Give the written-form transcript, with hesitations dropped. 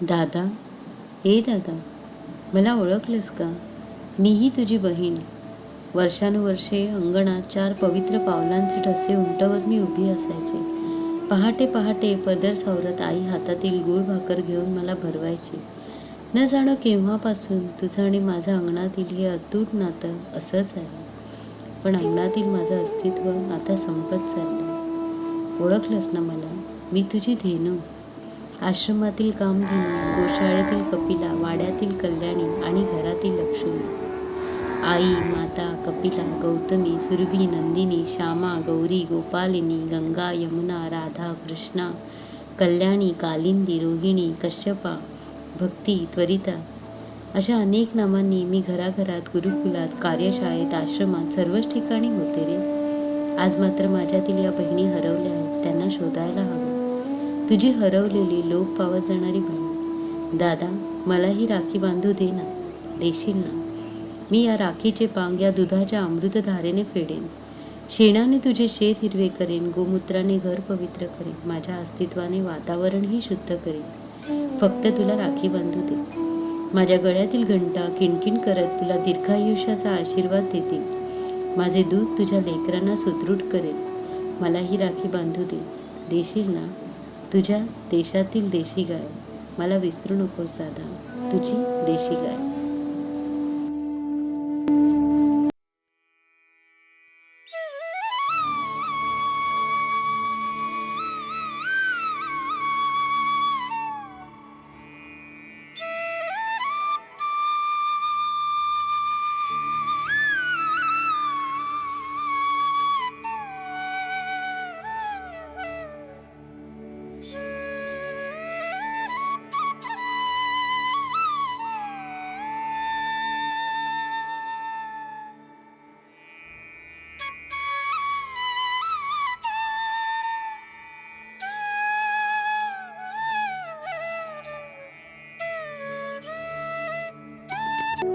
दादा, दादा, मला ओळखलंस का? मीही तुझी बहीण. वर्षानुवर्षे अंगणात 4 पवित्र पावलांचे ठसे उमटवत मी उभी असायचे. पहाटे पहाटे पदर सावरत आई हातातील गूळ भाकर घेऊन मला भरवायची. न जाणो केव्हापासून तुझं आणि माझं अंगणातील हे अतूट नातं असंच आहे. पण अंगणातील माझं अस्तित्व आता संपत चाललं. ओळखलंस ना मला? मी तुझी धेनू. आश्रमातील कामधेनू, गोशाळेतील कपिला, वाड्यातील कल्याणी आणि घरातील लक्ष्मी. आई, माता, कपिला, गौतमी, सुरभी, नंदिनी, श्यामा, गौरी, गोपालिनी, गंगा, यमुना, राधा, कृष्णा, कल्याणी, कालिंदी, रोहिणी, कश्यपा, भक्ती, त्वरिता अशा अनेक नामांनी मी घराघरात, गुरुकुलात, कार्यशाळेत, आश्रमात सर्वच ठिकाणी होते रे. आज मात्र माझ्यातील या बहिणी हरवल्या आहेत. त्यांना शोधायला हवं. तुझी हरवलेली, लोप पावत जाणारी बहीण. दादा, मलाही राखी बांधू दे ना. देशील ना? मी या राखीचे पांग या दुधाच्या अमृतधारेने फेडेन. शेणाने तुझे शेत हिरवे करेन, गोमूत्राने घर पवित्र करेन, माझ्या अस्तित्वाने वातावरणही शुद्ध करेन. फक्त तुला राखी बांधू दे. माझ्या गळ्यातील घंटा किणकिण करत तुला दीर्घायुष्याचा आशीर्वाद देतील. माझे दूध तुझ्या लेकरांना सुदृढ करेल. मलाही राखी बांधू दे. देशील ना? तुझ्या देशातील देशी गाय. मला विसरू नकोस दादा, तुझी देशी गाय.